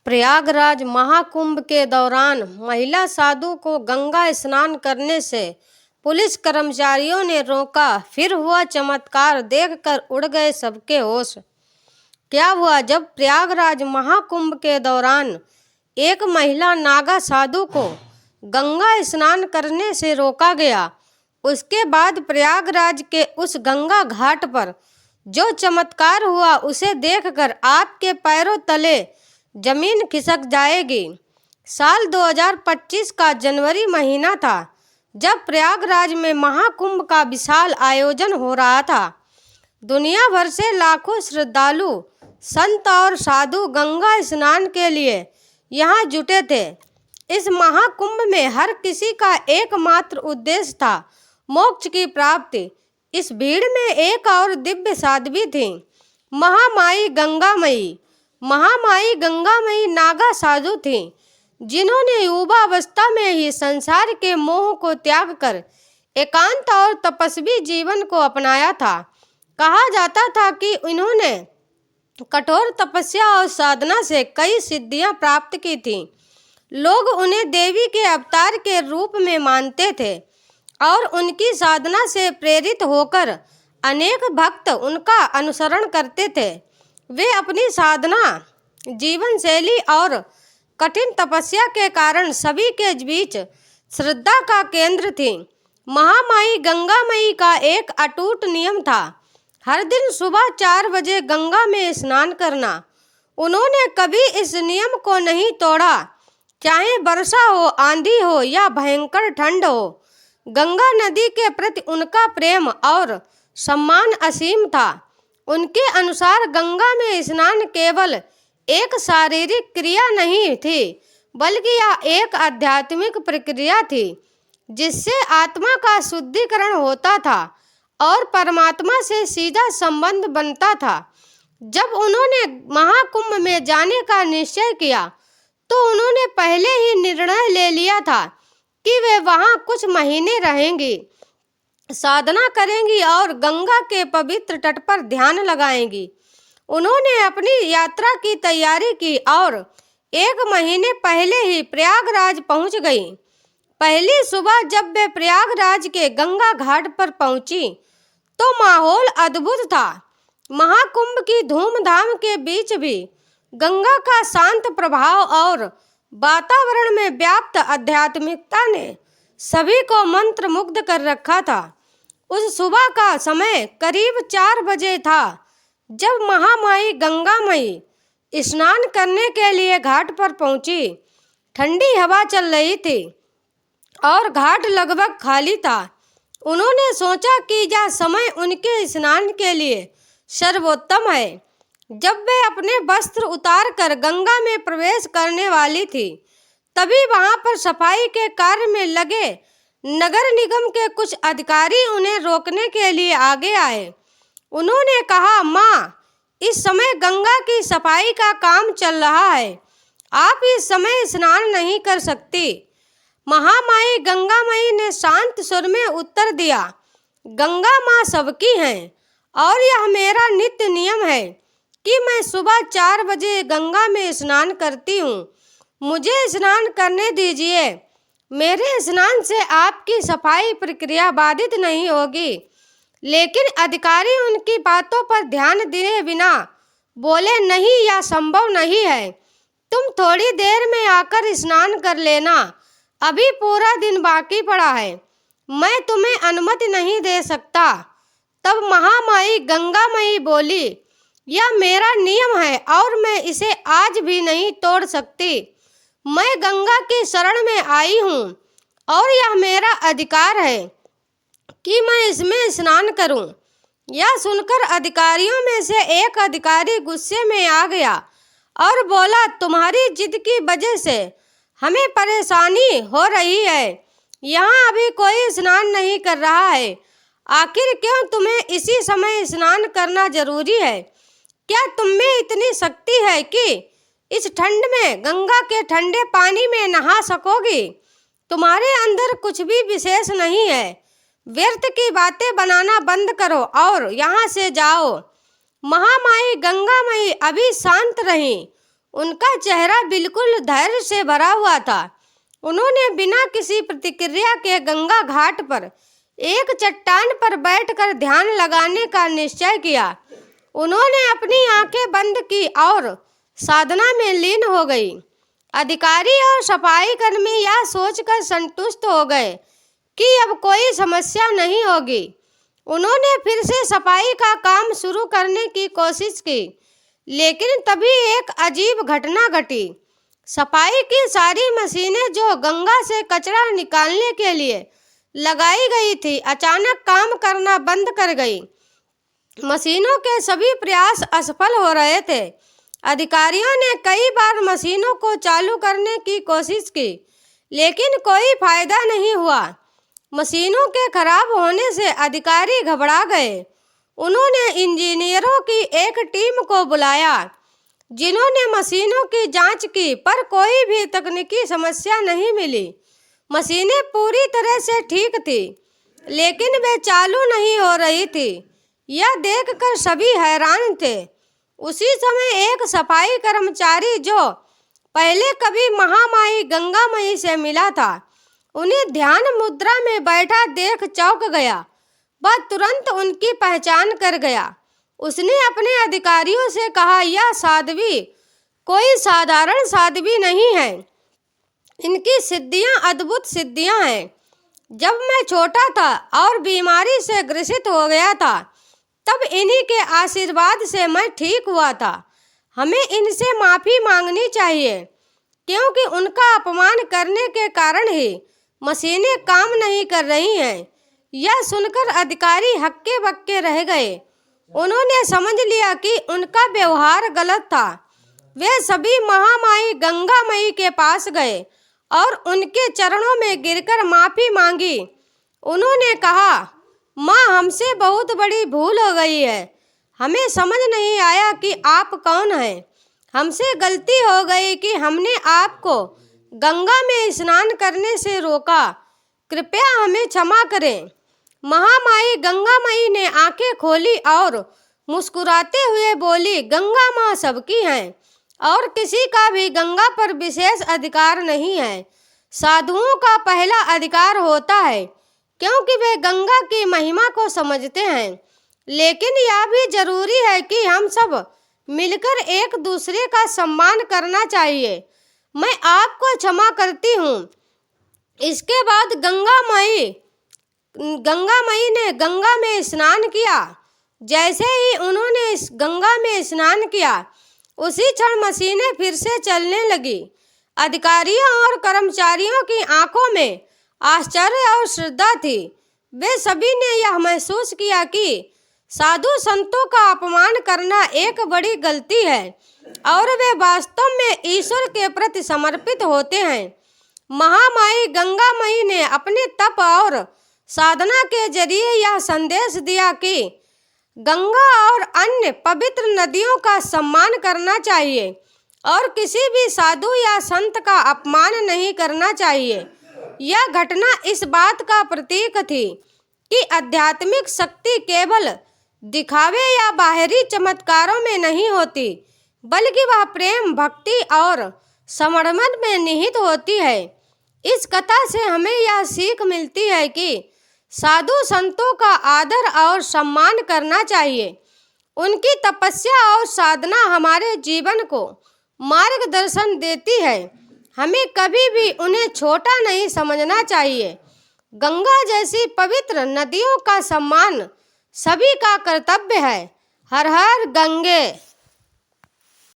प्रयागराज महाकुंभ के दौरान महिला साधु को गंगा स्नान करने से पुलिस कर्मचारियों ने रोका। फिर हुआ चमत्कार, देखकर उड़ गए सबके होश। क्या हुआ? जब प्रयागराज महाकुंभ के दौरान एक महिला नागा साधु को गंगा स्नान करने से रोका गया, उसके बाद प्रयागराज के उस गंगा घाट पर जो चमत्कार हुआ उसे देखकर आपके पैरों तले जमीन खिसक जाएगी। साल 2025 का जनवरी महीना था जब प्रयागराज में महाकुंभ का विशाल आयोजन हो रहा था। दुनिया भर से लाखों श्रद्धालु, संत और साधु गंगा स्नान के लिए यहाँ जुटे थे। इस महाकुंभ में हर किसी का एकमात्र उद्देश्य था मोक्ष की प्राप्ति। इस भीड़ में एक और दिव्य साध्वी थी, महामाई गंगामयी। महामाई गंगामयी नागा साधु थी जिन्होंने युवावस्था में ही संसार के मोह को त्याग कर एकांत और तपस्वी जीवन को अपनाया था। कहा जाता था कि इन्होंने कठोर तपस्या और साधना से कई सिद्धियां प्राप्त की थीं। लोग उन्हें देवी के अवतार के रूप में मानते थे और उनकी साधना से प्रेरित होकर अनेक भक्त उनका अनुसरण करते थे। वे अपनी साधना, जीवन शैली और कठिन तपस्या के कारण सभी के बीच श्रद्धा का केंद्र थी। महामाई गंगामयी का एक अटूट नियम था, हर दिन सुबह 4 बजे गंगा में स्नान करना। उन्होंने कभी इस नियम को नहीं तोड़ा, चाहे वर्षा हो, आंधी हो या भयंकर ठंड हो। गंगा नदी के प्रति उनका प्रेम और सम्मान असीम था। उनके अनुसार गंगा में स्नान केवल एक शारीरिक क्रिया नहीं थी, बल्कि यह एक आध्यात्मिक प्रक्रिया थी जिससे आत्मा का शुद्धिकरण होता था और परमात्मा से सीधा संबंध बनता था। जब उन्होंने महाकुंभ में जाने का निश्चय किया तो उन्होंने पहले ही निर्णय ले लिया था कि वे वहां कुछ महीने रहेंगी, साधना करेंगी और गंगा के पवित्र तट पर ध्यान लगाएंगी। उन्होंने अपनी यात्रा की तैयारी की और 1 महीने पहले ही प्रयागराज पहुंच गई। पहली सुबह जब वे प्रयागराज के गंगा घाट पर पहुंची तो माहौल अद्भुत था। महाकुंभ की धूमधाम के बीच भी गंगा का शांत प्रभाव और वातावरण में व्याप्त आध्यात्मिकता ने सभी को मंत्रमुग्ध कर रखा था। उस सुबह का समय करीब 4 बजे था जब महामाई गंगामयी स्नान करने के लिए घाट पर पहुंची। ठंडी हवा चल रही थी और घाट लगभग खाली था। उन्होंने सोचा कि यह समय उनके स्नान के लिए सर्वोत्तम है। जब वे अपने वस्त्र उतार कर गंगा में प्रवेश करने वाली थी, तभी वहां पर सफाई के कार्य में लगे नगर निगम के कुछ अधिकारी उन्हें रोकने के लिए आगे आए। उन्होंने कहा, माँ, इस समय गंगा की सफाई का काम चल रहा है, आप इस समय स्नान नहीं कर सकती। महामाई गंगामयी ने शांत सुर में उत्तर दिया, गंगा माँ सबकी हैं और यह मेरा नित्य नियम है कि मैं सुबह 4 बजे गंगा में स्नान करती हूँ। मुझे स्नान करने दीजिए। मेरे स्नान से आपकी सफाई प्रक्रिया बाधित नहीं होगी। लेकिन अधिकारी उनकी बातों पर ध्यान दिए बिना बोले, नहीं, यह संभव नहीं है। तुम थोड़ी देर में आकर स्नान कर लेना, अभी पूरा दिन बाकी पड़ा है, मैं तुम्हें अनुमति नहीं दे सकता। तब महामाई गंगामयी बोली, यह मेरा नियम है और मैं इसे आज भी नहीं तोड़ सकती। मैं गंगा की शरण में आई हूँ और यह मेरा अधिकार है कि मैं इसमें स्नान करूं। यह सुनकर अधिकारियों में से एक अधिकारी गुस्से में आ गया और बोला, तुम्हारी जिद की वजह से हमें परेशानी हो रही है। यहाँ अभी कोई स्नान नहीं कर रहा है। आखिर क्यों तुम्हें इसी समय स्नान करना जरूरी है? क्या तुम में इतनी शक्ति है कि इस ठंड में गंगा के ठंडे पानी में नहा सकोगी? तुम्हारे अंदर कुछ भी विशेष नहीं है। व्यर्थ की बातें बनाना बंद करो और यहाँ से जाओ। महामाई गंगामयी अभी शांत रहीं। उनका चेहरा बिल्कुल धैर्य से भरा हुआ था। उन्होंने बिना किसी प्रतिक्रिया के गंगा घाट पर एक चट्टान पर बैठकर ध्यान लगाने का निश्चय किया। उन्होंने अपनी आंखें बंद की और साधना में लीन हो गई। अधिकारी और सफाई कर्मी यह सोचकर संतुष्ट हो गए कि अब कोई समस्या नहीं होगी। उन्होंने फिर से सफाई का काम शुरू करने की कोशिश की, लेकिन तभी एक अजीब घटना घटी। सफाई की सारी मशीनें जो गंगा से कचरा निकालने के लिए लगाई गई थी, अचानक काम करना बंद कर गई। मशीनों के सभी प्रयास असफल हो रहे थे। अधिकारियों ने कई बार मशीनों को चालू करने की कोशिश की, लेकिन कोई फायदा नहीं हुआ। मशीनों के खराब होने से अधिकारी घबरा गए। उन्होंने इंजीनियरों की एक टीम को बुलाया, जिन्होंने मशीनों की जांच की, पर कोई भी तकनीकी समस्या नहीं मिली। मशीनें पूरी तरह से ठीक थी, लेकिन वे चालू नहीं हो रही थी। यह देखकर सभी हैरान थे। उसी समय एक सफाई कर्मचारी, जो पहले कभी महामाई गंगा माई से मिला था, उन्हें ध्यान मुद्रा में बैठा देख चौंक गया। वह तुरंत उनकी पहचान कर गया। उसने अपने अधिकारियों से कहा, यह साध्वी कोई साधारण साध्वी नहीं है। इनकी सिद्धियां अद्भुत सिद्धियां हैं। जब मैं छोटा था और बीमारी से ग्रसित हो गया था, तब इन्हीं के आशीर्वाद से मैं ठीक हुआ था। हमें इनसे माफ़ी मांगनी चाहिए, क्योंकि उनका अपमान करने के कारण ही मशीनें काम नहीं कर रही हैं। यह सुनकर अधिकारी हक्के बक्के रह गए। उन्होंने समझ लिया कि उनका व्यवहार गलत था। वे सभी महामाई गंगा माई के पास गए और उनके चरणों में गिरकर माफ़ी मांगी। उन्होंने कहा, माँ, हमसे बहुत बड़ी भूल हो गई है। हमें समझ नहीं आया कि आप कौन हैं। हमसे गलती हो गई कि हमने आपको गंगा में स्नान करने से रोका। कृपया हमें क्षमा करें। महामाई गंगा माई ने आंखें खोली और मुस्कुराते हुए बोली, गंगा माँ सबकी हैं और किसी का भी गंगा पर विशेष अधिकार नहीं है। साधुओं का पहला अधिकार होता है, क्योंकि वे गंगा की महिमा को समझते हैं। लेकिन यह भी जरूरी है कि हम सब मिलकर एक दूसरे का सम्मान करना चाहिए। मैं आपको क्षमा करती हूँ। इसके बाद गंगा माई ने गंगा में स्नान किया। जैसे ही उन्होंने इस गंगा में स्नान किया, उसी क्षण मशीनें फिर से चलने लगी। अधिकारियों और कर्मचारियों की आंखों में आश्चर्य और श्रद्धा थी। वे सभी ने यह महसूस किया कि साधु संतों का अपमान करना एक बड़ी गलती है और वे वास्तव में ईश्वर के प्रति समर्पित होते हैं। महामाई गंगा माई ने अपने तप और साधना के जरिए यह संदेश दिया कि गंगा और अन्य पवित्र नदियों का सम्मान करना चाहिए और किसी भी साधु या संत का अपमान नहीं करना चाहिए। यह घटना इस बात का प्रतीक थी कि आध्यात्मिक शक्ति केवल दिखावे या बाहरी चमत्कारों में नहीं होती, बल्कि वह प्रेम, भक्ति और समर्पण में निहित होती है। इस कथा से हमें यह सीख मिलती है कि साधु संतों का आदर और सम्मान करना चाहिए। उनकी तपस्या और साधना हमारे जीवन को मार्गदर्शन देती है। हमें कभी भी उन्हें छोटा नहीं समझना चाहिए। गंगा जैसी पवित्र नदियों का सम्मान सभी का कर्तव्य है। हर हर गंगे।